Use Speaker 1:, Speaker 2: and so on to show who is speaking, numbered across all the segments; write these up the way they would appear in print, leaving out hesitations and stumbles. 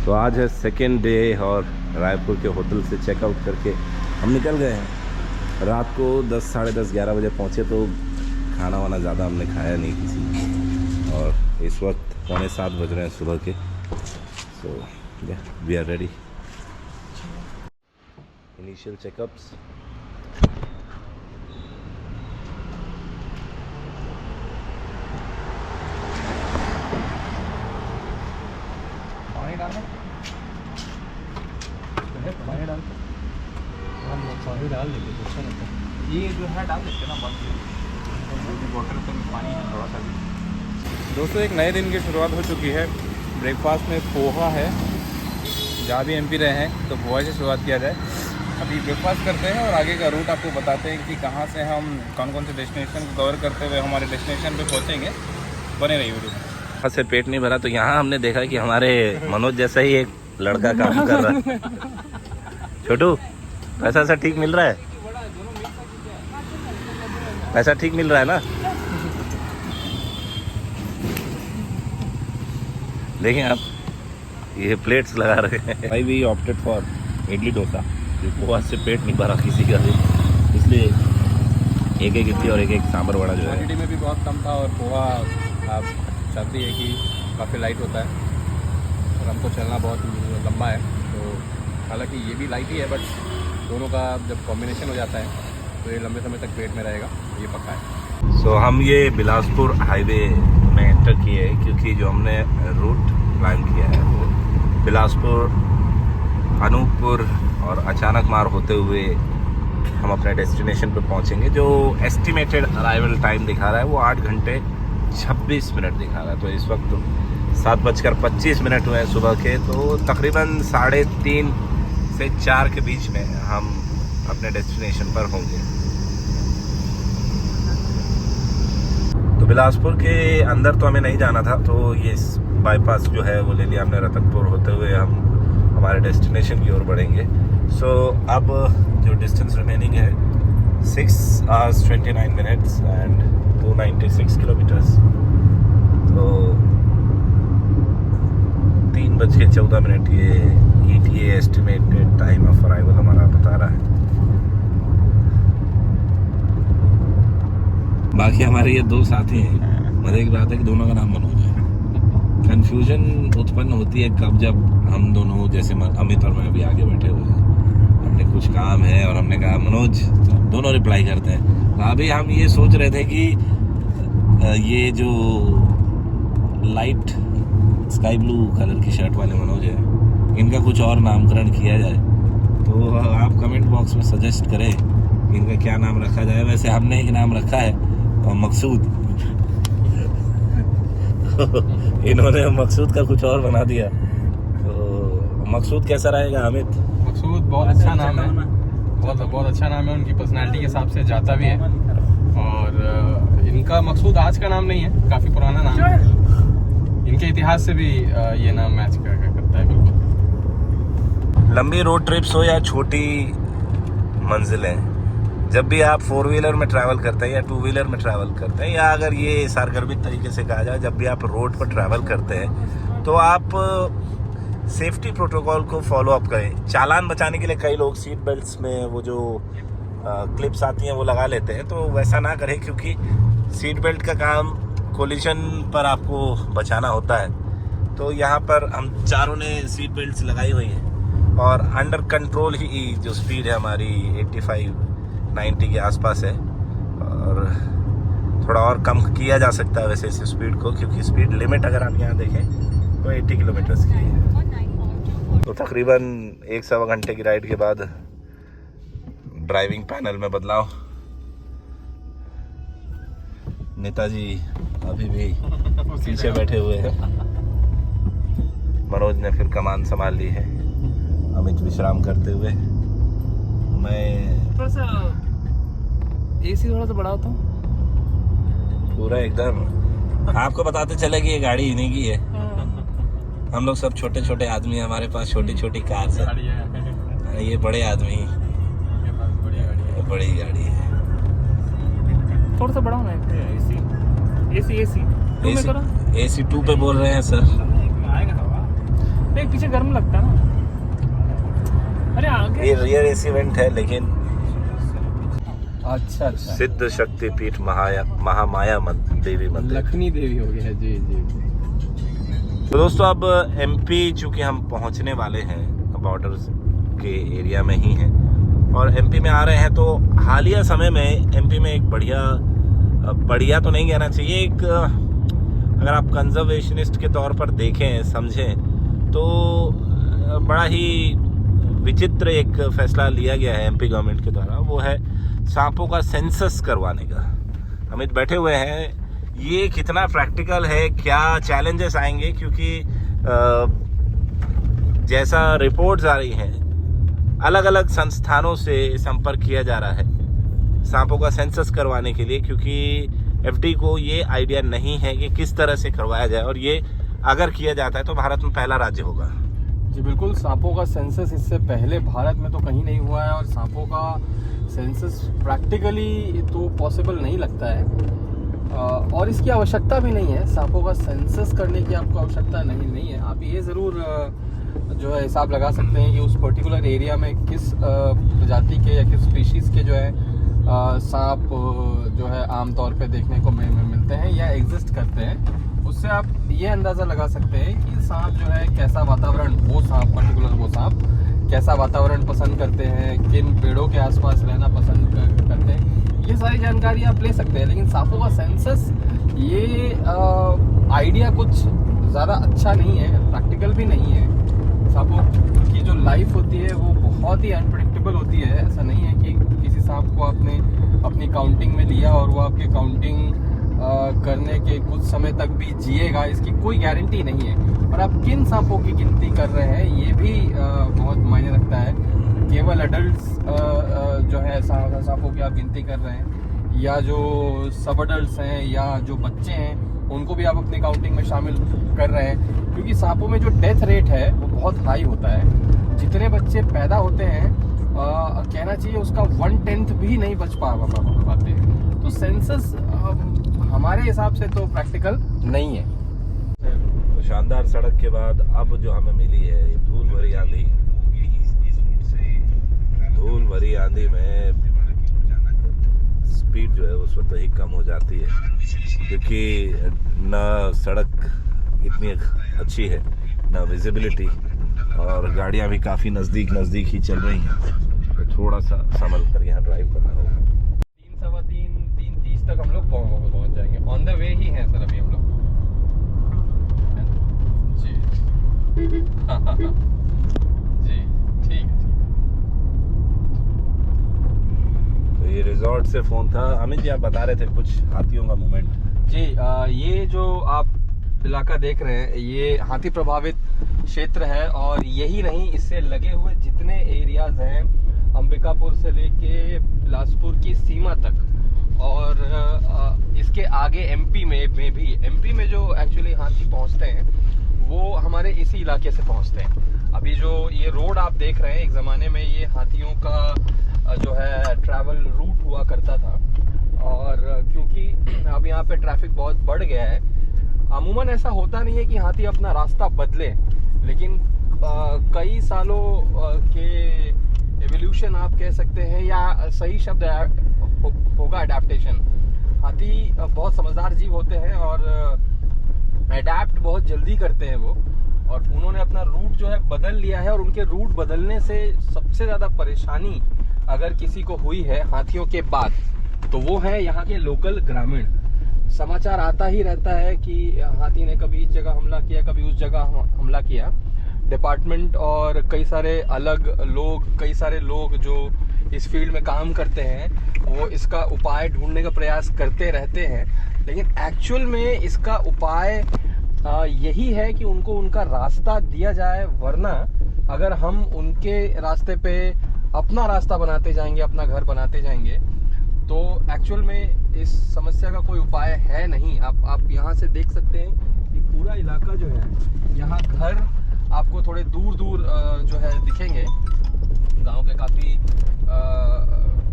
Speaker 1: तो आज है सेकेंड डे और रायपुर के होटल से चेकआउट करके हम निकल गए हैं। रात को 10, साढ़े 10, 11 बजे पहुँचे तो खाना वाना ज़्यादा हमने खाया नहीं किसी, और इस वक्त 6:45 बज रहे हैं सुबह के। So we are ready. Initial checkups.
Speaker 2: पानी डाल देंगे तो अच्छा लगता है। ये जो है डाल देते ना वाटर तो पानी है थोड़ा सा भी। दोस्तों एक नए दिन की शुरुआत हो चुकी है। ब्रेकफास्ट में पोहा है। जहाँ भी एमपी रहे हैं तो पोहा से शुरुआत किया जाए। अभी ब्रेकफास्ट करते हैं और आगे का रूट आपको बताते हैं कि कहाँ से हम कौन कौन से डेस्टिनेशन को कवर करते हुए हमारे डेस्टिनेशन पे पहुँचेंगे। बने रहिए वीडियो में।
Speaker 1: से पेट नहीं भरा तो यहाँ हमने देखा कि हमारे मनोज जैसा ही एक लड़का काम कर रहा है। छोटू, पैसा ठीक मिल रहा है? पैसा ठीक मिल रहा है ना? देखें आप, ये प्लेट्स लगा रहे हैं। भाई we opted for idli dosa. Poha से पेट नहीं भरा किसी का भी, इसलिए एक इडली और एक सांभर वड़ा जो है।
Speaker 2: क्वांटिटी में भी बहुत कम था और पोहा आप जानते हैं कि काफ़ी लाइट होता है और हमको चलना बहुत लंबा है, तो हालांकि ये भी लाइट ही है, बट दोनों का जब कॉम्बिनेशन हो जाता है तो ये लंबे समय तक पेट में रहेगा, ये पक्का है।
Speaker 1: सो हम ये बिलासपुर हाईवे में एंटर किए हैं क्योंकि जो हमने रूट प्लान किया है वो बिलासपुर, अनूपपुर और अचानक मार होते हुए हम अपने डेस्टिनेशन पे पहुंचेंगे। जो एस्टिमेटेड अराइवल टाइम दिखा रहा है वो 8 घंटे 26 मिनट दिखा रहा है। तो इस वक्त 7:25 हुए हैं सुबह के, तो तकरीबन 3:30 से 4 के बीच में हम अपने डेस्टिनेशन पर होंगे। तो बिलासपुर के अंदर तो हमें नहीं जाना था, तो ये बाईपास जो है वो ले लिया हमने। रतनपुर होते हुए हम हमारे डेस्टिनेशन की ओर बढ़ेंगे। सो अब जो डिस्टेंस रिमेनिंग है 6 hours 29 minutes एंड 296 किलोमीटर्स। तो 3:14 ये ETA estimated time of arrival हमारा बता रहा है। बाकी हमारे ये 2 साथी हैं। मजे की बात है कि दोनों का नाम मनोज है। कन्फ्यूजन उत्पन्न होती है कब, जब हम दोनों जैसे अमित और मैं अभी आगे बैठे हुए हैं, हमने कुछ काम है और हमने कहा मनोज, दोनों रिप्लाई करते हैं। अभी हम ये सोच रहे थे कि ये जो लाइट स्काई ब्लू कलर की शर्ट वाले मनोज है, इनका कुछ और नामकरण किया जाए, तो आप कमेंट बॉक्स में सजेस्ट करें इनका क्या नाम रखा जाए। वैसे हमने एक नाम रखा है मकसूद। इन्होंने मकसूद का कुछ और बना दिया। तो मकसूद कैसा रहेगा अमित?
Speaker 2: मकसूद बहुत अच्छा नाम है, बहुत अच्छा नाम है। उनकी पर्सनालिटी के हिसाब से जाता भी है। और इनका मकसूद आज का नाम नहीं है, काफ़ी पुराना नाम है। इनके इतिहास से भी ये नाम मैच करता है बिल्कुल।
Speaker 1: लंबी रोड ट्रिप्स हो या छोटी मंजिलें, जब भी आप 4 व्हीलर में ट्रैवल करते हैं या 2 व्हीलर में ट्रैवल करते हैं, या अगर ये सारगर्भित तरीके से कहा जाए, जब भी आप रोड पर ट्रैवल करते हैं तो आप सेफ्टी प्रोटोकॉल को फॉलो अप करें। चालान बचाने के लिए कई लोग सीट बेल्ट्स में वो जो क्लिप्स आती हैं वो लगा लेते हैं, तो वैसा ना करें, क्योंकि सीट बेल्ट का काम कोलिजन पर आपको बचाना होता है। तो यहाँ पर हम चारों ने सीट बेल्ट्स लगाई हुई हैं और अंडर कंट्रोल ही जो स्पीड है हमारी 85-90 के आसपास है, और थोड़ा और कम किया जा सकता है वैसे इस स्पीड को, क्योंकि स्पीड लिमिट अगर आप यहाँ देखें तो 80 किलोमीटर्स की है। तो तकरीबन 1-1.25 घंटे की राइड के बाद ड्राइविंग पैनल में बदलाव। नेताजी अभी भी पीछे बैठे हुए हैं। मनोज ने फिर कमान संभाल ली है, अमित विश्राम करते हुए। मैं
Speaker 2: थोड़ा सा AC थोड़ा सा बड़ा होता
Speaker 1: पूरा एकदम आपको बताते चले कि ये गाड़ी इन्हीं की है। हम लोग सब छोटे छोटे आदमी हैं, हमारे पास छोटी छोटी कार है। ये बड़े आदमी, बड़ी गाड़ी है।
Speaker 2: थोड़ा सा बड़ा होना है। AC AC 2 में करो।
Speaker 1: AC 2 पे बोल रहे हैं सर।
Speaker 2: देख पीछे गर्म लगता है ना। अरे आगे
Speaker 1: ये रियर एसी वेंट है, लेकिन
Speaker 2: अच्छा
Speaker 1: सिद्ध शक्ति पीठ महामाया देवी मंदिर,
Speaker 2: लखनी देवी हो गया है। जी जी जी।
Speaker 1: तो दोस्तों अब एमपी चूंकि हम पहुंचने वाले हैं, बॉर्डर के एरिया में ही हैं और एमपी में आ रहे हैं, तो हालिया समय में एमपी में एक बढ़िया तो नहीं कहना चाहिए, एक अगर आप कंजर्वेशनिस्ट के तौर पर देखें समझें तो बड़ा ही विचित्र एक फैसला लिया गया है एमपी गवर्नमेंट के द्वारा। वो है सांपों का सेंसस करवाने का। अमित बैठे हुए हैं, ये कितना प्रैक्टिकल है, क्या चैलेंजेस आएंगे, क्योंकि जैसा रिपोर्ट्स आ रही हैं अलग अलग संस्थानों से संपर्क किया जा रहा है सांपों का सेंसस करवाने के लिए, क्योंकि एफडी को ये आइडिया नहीं है कि किस तरह से करवाया जाए, और ये अगर किया जाता है तो भारत में पहला राज्य होगा।
Speaker 2: जी बिल्कुल, सांपों का सेंसस इससे पहले भारत में तो कहीं नहीं हुआ है और सांपों का सेंसस प्रैक्टिकली तो पॉसिबल नहीं लगता है और इसकी आवश्यकता भी नहीं है। सांपों का सेंसस करने की आपको आवश्यकता नहीं है। आप ये ज़रूर जो है हिसाब लगा सकते हैं कि उस पर्टिकुलर एरिया में किस प्रजाति के या किस स्पीशीज़ के जो है सांप जो है आमतौर पे देखने को मिलते हैं या एग्जिस्ट करते हैं। उससे आप ये अंदाज़ा लगा सकते हैं कि सांप जो है कैसा वातावरण, वो सांप पर्टिकुलर वो सांप कैसा वातावरण पसंद करते हैं, किन पेड़ों के आसपास रहना पसंद करते हैं, ये सारी जानकारी आप ले सकते हैं। लेकिन सांपों का सेंसस ये आइडिया कुछ ज़्यादा अच्छा नहीं है, प्रैक्टिकल भी नहीं है। सांपों की जो लाइफ होती है वो बहुत ही अनप्रेडिक्टेबल होती है। ऐसा नहीं है कि किसी सांप को आपने अपनी काउंटिंग में लिया और वो आपके काउंटिंग करने के कुछ समय तक भी जिएगा, इसकी कोई गारंटी नहीं है। और आप किन सांपों की गिनती कर रहे हैं ये भी बहुत मायने रखता है। केवल अडल्ट्स जो है सांपों की आप गिनती कर रहे हैं या जो सब अडल्ट्स हैं या जो बच्चे हैं उनको भी आप अपनी काउंटिंग में शामिल कर रहे हैं, क्योंकि सांपों में जो डेथ रेट है वो बहुत हाई होता है। जितने बच्चे पैदा होते हैं कहना चाहिए उसका 1/10 भी नहीं बच पाते हैं। तो सेंसस हमारे हिसाब से तो प्रैक्टिकल नहीं है।
Speaker 1: तो शानदार सड़क के बाद अब जो हमें मिली है ये धूल भरी आंधी में स्पीड जो है वो स्वतः ही कम हो जाती है, क्योंकि न सड़क इतनी अच्छी है न विजिबिलिटी, और गाड़ियां भी काफ़ी नज़दीक ही चल रही हैं, तो थोड़ा सा संभल कर यहाँ ड्राइव करना होगा। 3:30 तक हम लोग पहुँच जाएंगे। ऑन द वे ही हैं सर अभी हम लोग।
Speaker 2: जी जी ठीक है।
Speaker 1: तो ये रिजॉर्ट से फ़ोन था। अमित जी आप बता रहे थे कुछ हाथियों का मूवमेंट।
Speaker 2: जी ये जो आप इलाका देख रहे हैं ये हाथी प्रभावित क्षेत्र है, और यही नहीं इससे लगे हुए जितने एरियाज हैं अंबिकापुर से लेके बिलासपुर की सीमा तक, और इसके आगे एमपी में जो एक्चुअली हाथी पहुंचते हैं वो हमारे इसी इलाके से पहुंचते हैं। अभी जो ये रोड आप देख रहे हैं, एक ज़माने में ये हाथियों का जो है ट्रैवल रूट हुआ करता था, और क्योंकि अब यहाँ पे ट्रैफिक बहुत बढ़ गया है, अमूमन ऐसा होता नहीं है कि हाथी अपना रास्ता बदले, लेकिन कई सालों के एवोल्यूशन आप कह सकते हैं, या सही शब्द होगा अडेप्टेशन। हाथी बहुत समझदार जीव होते हैं और अडेप्ट बहुत जल्दी करते हैं वो, और उन्होंने अपना रूट जो है बदल लिया है। और उनके रूट बदलने से सबसे ज़्यादा परेशानी अगर किसी को हुई है हाथियों के बाद, तो वो है यहाँ के लोकल ग्रामीण। समाचार आता ही रहता है कि हाथी ने कभी इस जगह हमला किया, कभी उस जगह हमला किया। डिपार्टमेंट और कई सारे लोग जो इस फील्ड में काम करते हैं वो इसका उपाय ढूंढने का प्रयास करते रहते हैं, लेकिन एक्चुअल में इसका उपाय यही है कि उनको उनका रास्ता दिया जाए, वरना अगर हम उनके रास्ते पे अपना रास्ता बनाते जाएंगे, अपना घर बनाते जाएंगे, तो एक्चुअल में इस समस्या का कोई उपाय है नहीं। आप यहाँ से देख सकते हैं कि पूरा इलाका जो है, यहाँ घर आपको थोड़े दूर जो है दिखेंगे। गांव के काफ़ी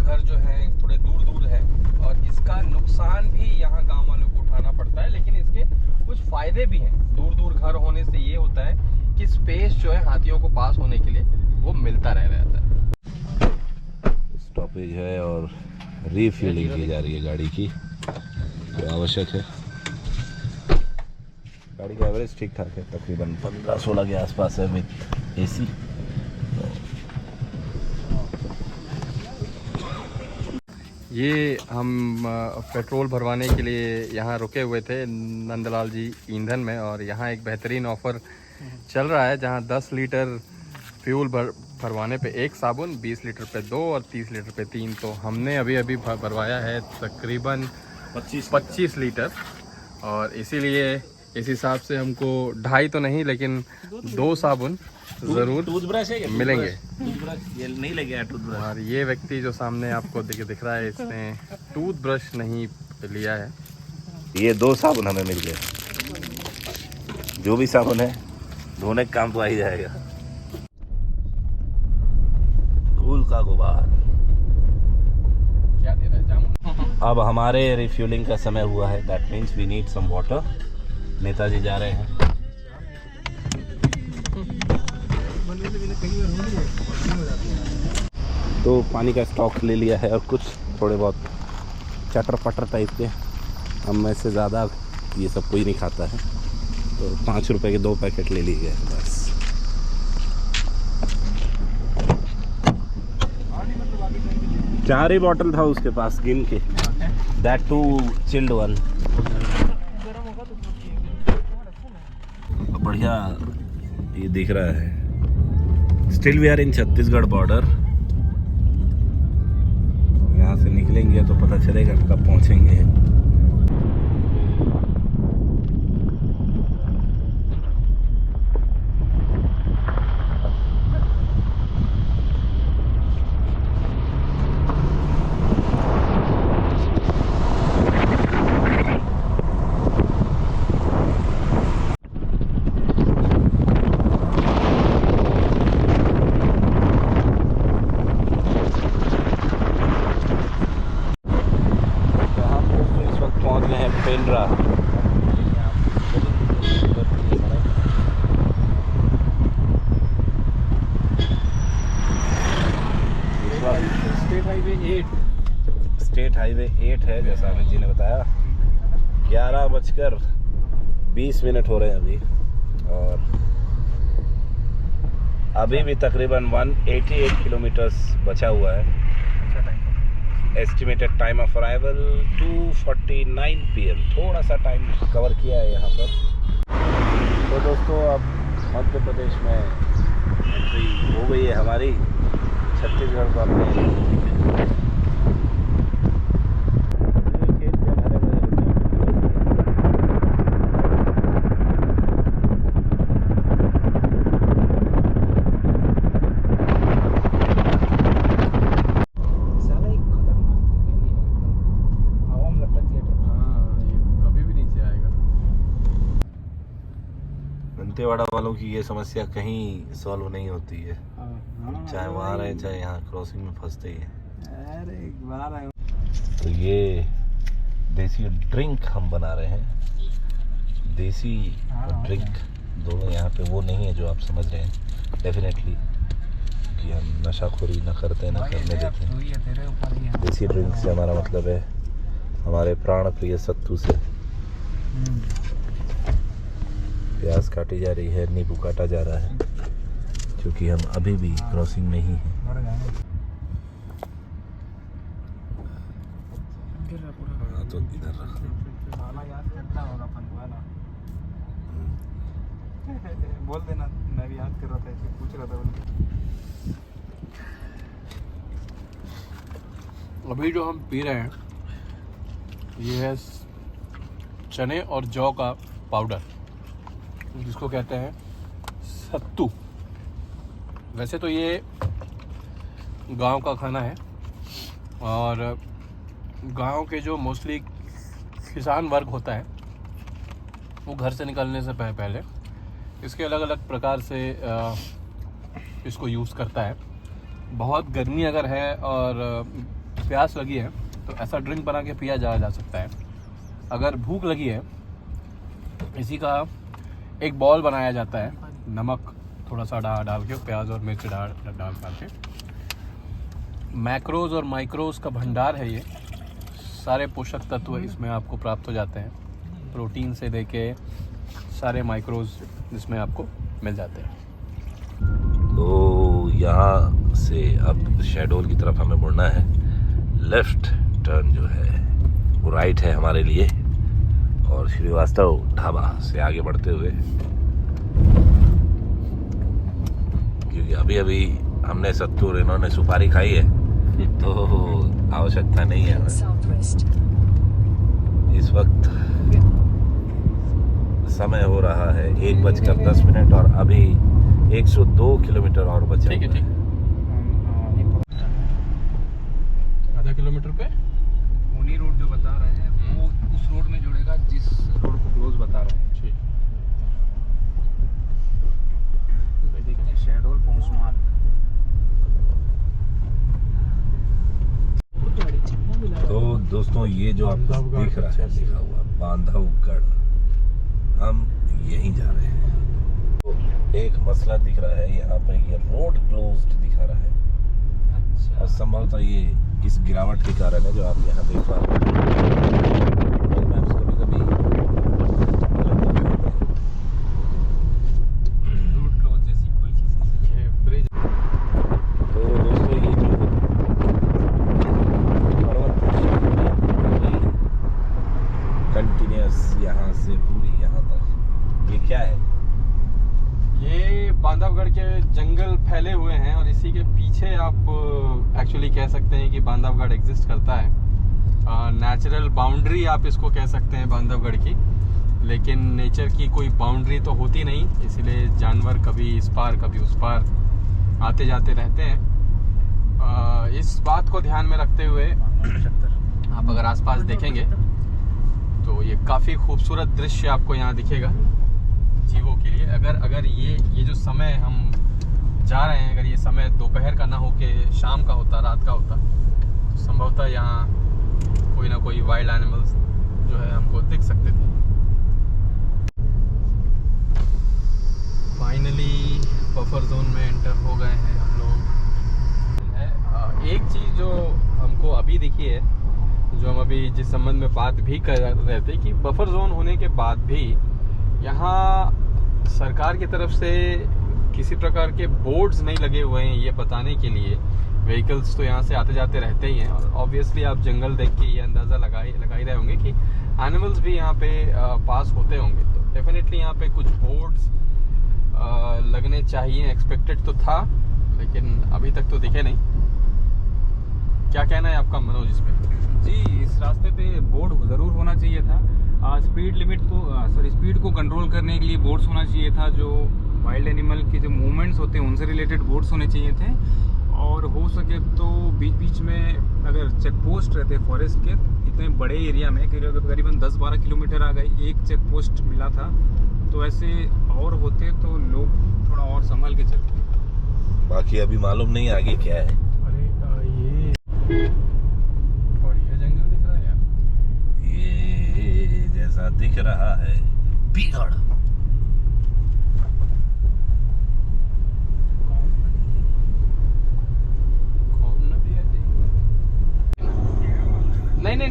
Speaker 2: घर जो हैं थोड़े दूर है, और इसका नुकसान भी यहाँ गांव वालों को उठाना पड़ता है, लेकिन इसके कुछ फ़ायदे भी हैं। दूर घर होने से ये होता है कि स्पेस जो है हाथियों को पास होने के लिए वो मिलता रह जाता है।
Speaker 1: स्टॉपेज है और रीफ्यूलिंग की जा रही है गाड़ी की, जो आवश्यक है। गाड़ी का एवरेज ठीक ठाक है, तकरीबन 15-16 के आसपास है विद AC।
Speaker 2: ये हम पेट्रोल भरवाने के लिए यहाँ रुके हुए थे नंदलाल जी ईंधन में, और यहाँ एक बेहतरीन ऑफ़र चल रहा है जहाँ 10 लीटर फ्यूल भरवाने पे 1 साबुन, 20 लीटर पे 2 और 30 लीटर पे 3। तो हमने अभी भरवाया है तकरीबन 25 लीटर, और इसीलिए इस हिसाब से हमको 2.5 तो नहीं लेकिन 2 साबुन ज़रूर मिलेंगे।
Speaker 1: ये नहीं लगेगा टूथब्रश।
Speaker 2: और ये व्यक्ति जो सामने आपको दिख रहा है, इसने टूथब्रश नहीं लिया है।
Speaker 1: ये 2 साबुन हमें मिल गए। जो भी साबुन है धोने का काम तो आ ही जाएगा। धूल का गुबार।
Speaker 2: क्या दे रहा है जामुन?
Speaker 1: अब हमारे रिफ्यूलिंग का समय हुआ है, that means we need some water. नेताजी जा रहे हैं। तो पानी का स्टॉक ले लिया है और कुछ थोड़े बहुत चटर पटर टाइप के, हम में से ज़्यादा ये सब कोई नहीं खाता है, तो 5 रुपए के 2 पैकेट ले लिए गए बस। चार ही बॉटल था उसके पास गिन के, दैट टू चिल्ड वन। बढ़िया ये दिख रहा है। Still we are in Chhattisgarh border. यहाँ से निकलेंगे तो पता चलेगा कब पहुँचेंगे। पेंड्रा स्टेट हाईवे 8 है, जैसा अमित जी ने बताया। 11:20 हो रहे हैं अभी, और अभी भी तकरीबन 188 किलोमीटर्स बचा हुआ है। Estimated time of arrival 2:49 PM। थोड़ा सा टाइम कवर किया है यहाँ पर। तो दोस्तों अब मध्य प्रदेश में एंट्री हो गई है हमारी, छत्तीसगढ़ को अपने दंतेवाड़ा वालों की ये समस्या कहीं सॉल्व नहीं होती है, चाहे वहाँ रहे चाहे यहाँ, क्रॉसिंग में फंसते ही है।
Speaker 2: अरे एक बार आए।
Speaker 1: तो ये देसी ड्रिंक हम बना रहे हैं, देसी ड्रिंक दोनों यहाँ पे वो नहीं है जो आप समझ रहे हैं डेफिनेटली, कि हम नशाखोरी ना करते ना करने देते हैं। देसी ड्रिंक से हमारा मतलब है हमारे प्राण प्रिय सत्तू से। प्याज काटी जा रही है, नींबू काटा जा रहा है, क्योंकि हम अभी भी क्रॉसिंग में ही हैं। तो इधर रख
Speaker 2: बोल देना, मैं भी याद कर रहा था, ऐसे पूछ रहा था। अभी जो हम पी रहे हैं ये है चने और जौ का पाउडर, जिसको कहते हैं सत्तू। वैसे तो ये गांव का खाना है, और गांव के जो मोस्टली किसान वर्ग होता है वो घर से निकलने से पहले इसके अलग अलग प्रकार से इसको यूज़ करता है। बहुत गर्मी अगर है और प्यास लगी है तो ऐसा ड्रिंक बना के पिया जा सकता है। अगर भूख लगी है, इसी का एक बॉल बनाया जाता है नमक थोड़ा सा डाल के, प्याज और मिर्च डाल के। मैक्रोज और माइक्रोज का भंडार है ये। सारे पोषक तत्व इसमें आपको प्राप्त हो जाते हैं, प्रोटीन से लेके सारे माइक्रोज जिसमें आपको मिल जाते हैं।
Speaker 1: तो यहाँ से अब शहडोल की तरफ हमें मुड़ना है। लेफ्ट टर्न जो है वो राइट है हमारे लिए, और श्रीवास्तव ढाबा से आगे बढ़ते हुए, क्योंकि अभी अभी हमने सत्तू और इन्होंने सुपारी खाई है तो आवश्यकता नहीं है हमें। इस वक्त समय हो रहा है 1:10 और अभी 102 किलोमीटर और बचा।
Speaker 2: ठीक है, ठीक है। आधा किलोमीटर पे
Speaker 3: मोनी रोड जो बता रहे हैं वो उस रोड में जुड़ेगा जिस रोड को क्लोज बता रहे हैं।
Speaker 2: ठीक।
Speaker 3: देखते हैं शहडोल पहुंचना।
Speaker 1: तो दोस्तों ये जो आपको दिख रहा है लिखा हुआ बांधवगढ़, हम यहीं जा रहे हैं। तो एक मसला दिख रहा है यहाँ पे, ये रोड क्लोज्ड दिखा रहा है।
Speaker 3: अच्छा।
Speaker 1: और संभवतः ये इस गिरावट के कारण है जो आप यहाँ देख पा रहे हैं। Google Maps कभी-कभी गलत दिखाते हैं।
Speaker 3: रोड क्लोज जैसी कोई चीज़ नहीं।
Speaker 2: ये ब्रिज।
Speaker 1: तो दोस्तों ये जो पर्वत कंटिन्यूस यहाँ से पूरी यहाँ तक, ये क्या है?
Speaker 2: ये बांधवगढ़ के जंगल फैले हुए हैं और इसी के पीछे आप एक्चुअली कह सकते हैं कि बांधवगढ़ एग्जिस्ट करता है। नेचुरल बाउंड्री आप इसको कह सकते हैं बांधवगढ़ की, लेकिन नेचर की कोई बाउंड्री तो होती नहीं, इसीलिए जानवर कभी इस पार कभी उस पार आते जाते रहते हैं। इस बात को ध्यान में रखते हुए आप अगर आसपास देखेंगे तो ये काफ़ी खूबसूरत दृश्य आपको यहाँ दिखेगा जीवों के लिए। अगर ये जो समय हम जा रहे हैं, अगर ये समय दोपहर का ना हो के शाम का होता, रात का होता, तो संभवतः यहाँ कोई ना कोई वाइल्ड एनिमल्स जो है हमको दिख सकते थे। फाइनली बफर जोन में एंटर हो गए हैं हम लोग। एक चीज़ जो हमको अभी दिखी है, जो हम अभी जिस संबंध में बात भी कर रहे थे, कि बफर जोन होने के बाद भी यहाँ सरकार की तरफ से किसी प्रकार के बोर्ड्स नहीं लगे हुए हैं ये बताने के लिए। व्हीकल्स तो यहाँ से आते जाते रहते ही हैं, और ऑब्वियसली आप जंगल देख के ये अंदाज़ा लगा ही रहे होंगे कि एनिमल्स भी यहाँ पे पास होते होंगे। तो डेफिनेटली यहाँ पे कुछ बोर्ड्स लगने चाहिए, एक्सपेक्टेड तो था, लेकिन अभी तक तो दिखे नहीं। क्या कहना है आपका मनोज इस पे?
Speaker 3: जी, इस रास्ते पे बोर्ड ज़रूर होना चाहिए था। स्पीड को कंट्रोल करने के लिए बोर्ड्स होना चाहिए था। जो वाइल्ड एनिमल के जो मूवमेंट्स होते हैं उनसे रिलेटेड बोर्ड्स होने चाहिए थे। और हो सके तो बीच बीच में अगर चेक पोस्ट रहते फॉरेस्ट के, इतने बड़े एरिया में करीबन 10-12 किलोमीटर आ गए, एक चेक पोस्ट मिला था, तो ऐसे और होते तो लोग थोड़ा और संभल के चलते।
Speaker 1: बाकी अभी मालूम नहीं आगे क्या है।
Speaker 2: अरे ये बढ़िया जंगल दिख रहा है यार।
Speaker 1: ये जैसा दिख रहा है बीगड़।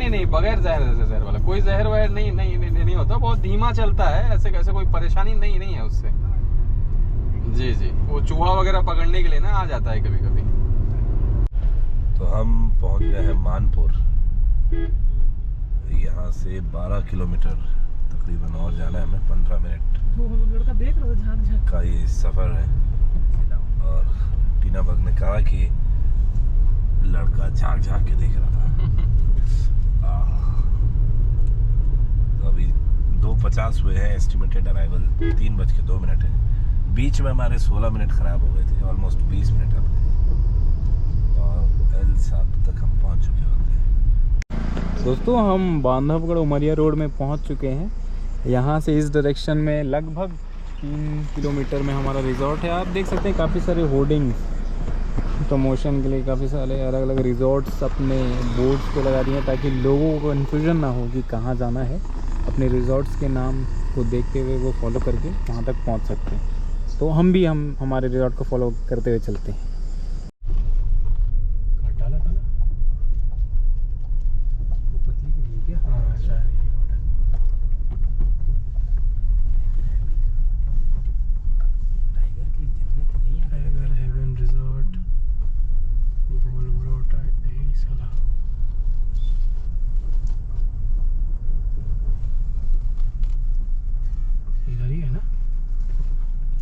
Speaker 2: नहीं, बगैर जहर वाला कोई जहर वहर नहीं होता। बहुत धीमा चलता है, ऐसे कोई परेशानी नहीं है उससे। जी, वो चूहा वगैरह पकड़ने के लिए ना आ जाता है कभी कभी।
Speaker 1: तो हम पहुंच गए हैं मानपुर। यहाँ से 12 किलोमीटर तकरीबन और जाना है हमें। 15 मिनट
Speaker 3: लड़का देख रहा था
Speaker 1: का ये सफ़र है। और टीना बग ने कहा कि लड़का झांक के देख रहा था। तो अभी 2:50 हुए हैं, एस्टिमेटेड अराइवल 3:02 है। बीच में हमारे 16 मिनट ख़राब हो गए थे, ऑलमोस्ट 20 मिनट अब और एल साहब तक हम पहुंच चुके होते हैं।
Speaker 2: दोस्तों, हम बांधवगढ़ उमरिया रोड में पहुंच चुके हैं। यहाँ से इस डायरेक्शन में लगभग 3 किलोमीटर में हमारा रिजॉर्ट है। आप देख सकते हैं काफ़ी सारे होर्डिंग्स प्रमोशन के लिए, काफ़ी सारे अलग अलग रिजॉर्ट्स अपने बोर्ड्स पे लगा दिए हैं ताकि लोगों को कन्फ्यूजन ना हो कि कहाँ जाना है। अपने रिजॉर्ट्स के नाम को देखते हुए वो फॉलो करके वहाँ तक पहुँच सकते हैं।
Speaker 3: तो हम हमारे रिजॉर्ट को फॉलो करते हुए चलते हैं।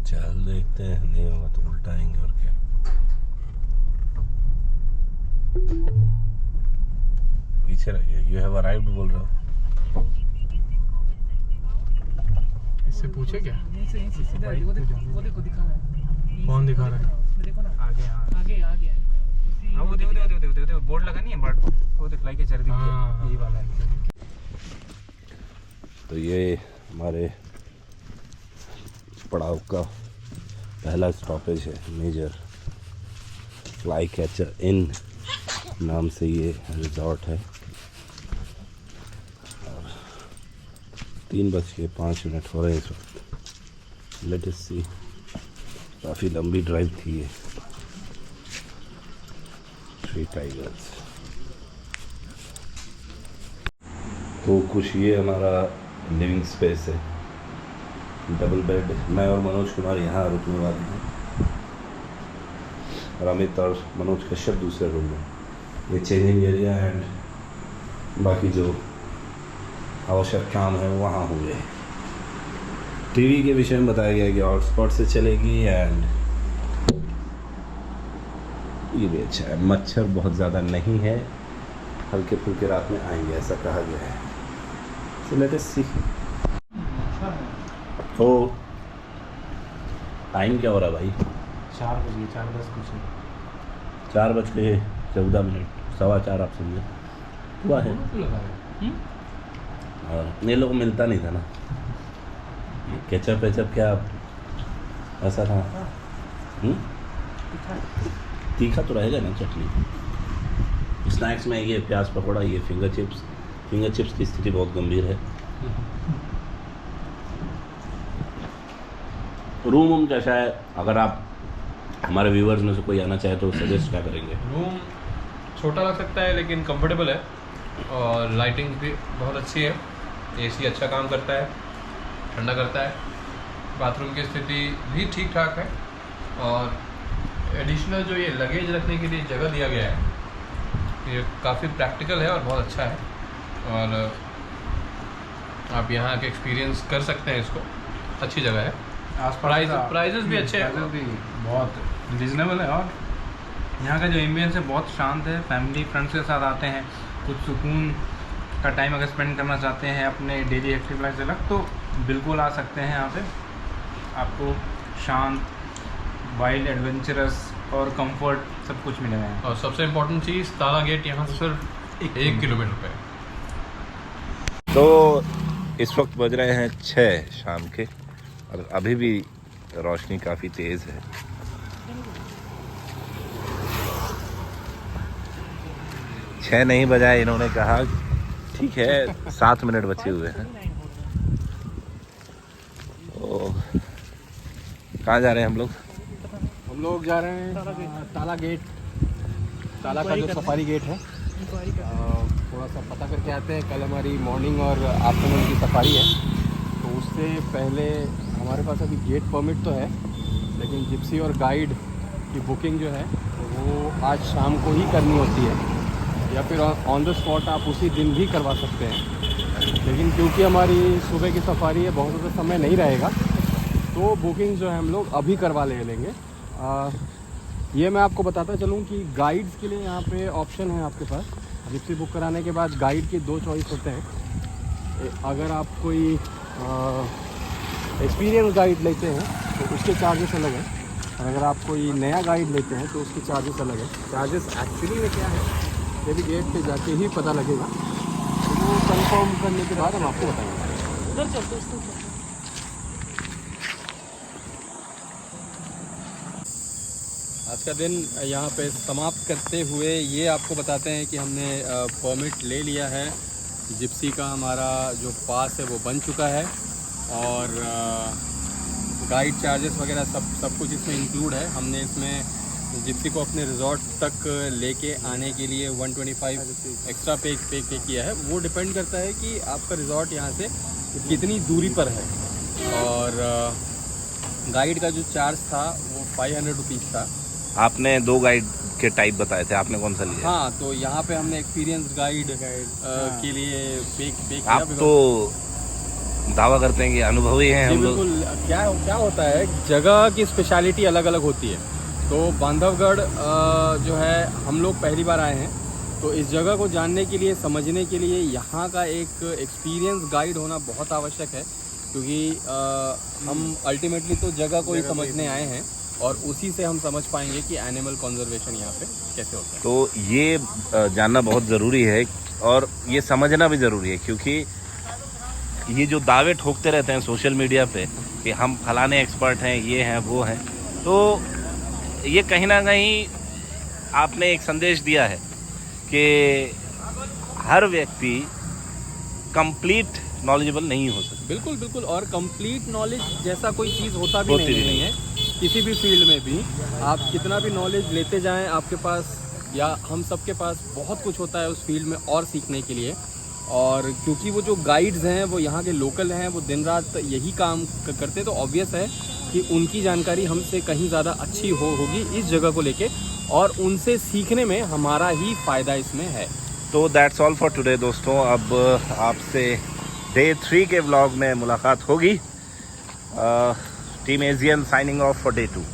Speaker 1: चल देखते हैं, नहीं होगा तो उल्टा आएंगे और क्या। पीछे रहिए, यू हैव अराइव्ड बोल रहा हूँ।
Speaker 2: इससे पूछे क्या?
Speaker 4: वो देखो दिखा रहा है।
Speaker 2: कौन दिखा रहा है?
Speaker 4: देखो ना
Speaker 3: आगे
Speaker 4: आगे
Speaker 3: हाँ वो देखो बोर्ड लगा नहीं है, बट वो दिखलाई के चर यही वाला है।
Speaker 1: तो ये हमारे पड़ाव का पहला स्टॉपेज है, मेजर फ्लाई कैचर इन नाम से ये रिजॉर्ट है। और 3:05 हो रहे हैं इस वक्त। लेट अस सी, काफ़ी लंबी ड्राइव थी ये। 3 टाइगर्स। तो कुछ ये हमारा लिविंग स्पेस है, डबल बेड। मैं और मनोज कुमार यहाँ रुकने वाले हैं, और अमित और मनोज कश्यप दूसरे रूम में। ये चेंजिंग एरिया एंड बाकी जो आवश्यक काम है वहाँ होंगे। टीवी के विषय में बताया गया कि हॉटस्पॉट से चलेगी, एंड ये भी अच्छा है। मच्छर बहुत ज़्यादा नहीं है, हल्के फुल्के रात में आएंगे ऐसा कहा गया है। सो लेट अस सी। तो टाइम क्या हो रहा भाई?
Speaker 3: 4 बजे 4:10 कुछ है।
Speaker 1: 4:14, 4:15 आप समझे हुआ है। और ये लोग मिलता नहीं था ना, केचप वेचप क्या ऐसा था। तीखा तो रहेगा ना चटनी। स्नैक्स में ये प्याज पकौड़ा, ये फिंगर चिप्स की स्थिति बहुत गंभीर है। रूम कैसा है? अगर आप हमारे व्यूवर्स में से कोई आना चाहे तो सजेस्ट क्या करेंगे?
Speaker 2: रूम छोटा लग सकता है लेकिन कंफर्टेबल है, और लाइटिंग भी बहुत अच्छी है। एसी अच्छा काम करता है, ठंडा करता है। बाथरूम की स्थिति भी ठीक ठाक है, और एडिशनल जो ये लगेज रखने के लिए जगह दिया गया है, ये काफ़ी प्रैक्टिकल है और बहुत अच्छा है। और आप यहाँ आके एक्सपीरियंस कर सकते हैं इसको, अच्छी जगह है। प्राइजेस भी अच्छे हैं,
Speaker 3: प्राइजेस भी बहुत रीजनेबल है, और यहाँ का जो एम्बियंस है बहुत शांत है। फैमिली फ्रेंड्स के साथ आते हैं, कुछ सुकून का टाइम अगर स्पेंड करना चाहते हैं अपने डेली एक्टिव लाइफ से अलग, तो बिल्कुल आ सकते हैं यहाँ पे। आपको शांत, वाइल्ड, एडवेंचरस और कंफर्ट सब कुछ मिलेगा यहाँ।
Speaker 2: और सबसे इम्पोर्टेंट चीज़, ताला गेट यहाँ से सिर्फ 1 किलोमीटर पे है।
Speaker 1: तो इस वक्त बज रहे हैं 6 शाम के, और अभी भी रोशनी काफ़ी तेज़ है। छः नहीं बजाए इन्होंने कहा, ठीक है 7 मिनट बचे हुए हैं। तो कहाँ जा रहे हैं हम लोग?
Speaker 2: हम लोग जा रहे हैं ताला गेट, ताला का जो सफारी गेट है, थोड़ा सा पता करके आते हैं। कल हमारी मॉर्निंग और आफ्टरनून की सफारी है, तो उससे पहले हमारे पास अभी गेट परमिट तो है, लेकिन जिप्सी और गाइड की बुकिंग जो है वो आज शाम को ही करनी होती है, या फिर ऑन द स्पॉट आप उसी दिन भी करवा सकते हैं। लेकिन क्योंकि हमारी सुबह की सफारी है, बहुत ज़्यादा समय नहीं रहेगा, तो बुकिंग जो है हम लोग अभी करवा लेंगे। ये मैं आपको बताता चलूँ कि गाइड्स के लिए यहाँ पे ऑप्शन है आपके पास। जिप्सी बुक कराने के बाद गाइड के 2 चॉइस होते हैं। अगर आप कोई एक्सपीरियंस गाइड लेते हैं तो उसके चार्जेस अलग हैं, और अगर आप कोई नया गाइड लेते हैं तो उसके चार्जेस अलग है। चार्जेस एक्चुअली में क्या है ये भी गेट पे जाके ही पता लगेगा, तो वो कंफर्म करने के बाद हम आपको बताएंगे। आज का दिन यहाँ पे समाप्त करते हुए ये आपको बताते हैं कि हमने परमिट ले लिया है। जिप्सी का हमारा जो पास है वो बन चुका है, और
Speaker 5: गाइड चार्जेस वगैरह सब कुछ इसमें इंक्लूड है। हमने इसमें जिप्सी को अपने रिजॉर्ट तक लेके आने के लिए 125 एक्स्ट्रा पे किया है। वो डिपेंड करता है कि आपका रिजॉर्ट यहाँ से कितनी दूरी पर है। और गाइड का जो चार्ज था वो 500 रुपीज़ था।
Speaker 1: आपने 2 गाइड के टाइप बताए थे, आपने कौन सा लिया?
Speaker 5: हाँ, तो यहाँ पे हमने एक्सपीरियंस गाइड के लिए पे किया।
Speaker 1: आप तो दावा करते हैं कि अनुभवी हैं हम लोग।
Speaker 5: बिल्कुल। क्या होता है, जगह की स्पेशलिटी अलग अलग होती है। तो बांधवगढ़ जो है हम लोग पहली बार आए हैं, तो इस जगह को जानने के लिए, समझने के लिए यहाँ का एक एक्सपीरियंस गाइड होना बहुत आवश्यक है। क्योंकि हम अल्टीमेटली तो जगह को ही समझने आए हैं और उसी से हम समझ पाएंगे कि एनिमल कंजर्वेशन यहाँ पे कैसे होता है।
Speaker 1: तो ये जानना बहुत ज़रूरी है और ये समझना भी ज़रूरी है, क्योंकि ये जो दावे ठोकते रहते हैं सोशल मीडिया पे कि हम फलाने एक्सपर्ट हैं, ये हैं वो हैं, तो ये कहीं ना कहीं आपने एक संदेश दिया है कि हर व्यक्ति कंप्लीट नॉलेजेबल नहीं हो सकता।
Speaker 5: बिल्कुल। और कंप्लीट नॉलेज जैसा कोई चीज़ होता भी नहीं है। किसी भी फील्ड में भी आप कितना भी नॉलेज लेते जाएं, आपके पास या हम सब के पास बहुत कुछ होता है उस फील्ड में और सीखने के लिए। और क्योंकि वो जो गाइड्स हैं वो यहाँ के लोकल हैं, वो दिन रात यही काम करते हैं, तो ऑब्वियस है कि उनकी जानकारी हमसे कहीं ज़्यादा अच्छी होगी इस जगह को लेके, और उनसे सीखने में हमारा ही फ़ायदा इसमें है।
Speaker 1: तो दैट्स ऑल फॉर टुडे दोस्तों। अब आपसे डे 3 के व्लॉग में मुलाकात होगी। Team Asian signing off for day 2।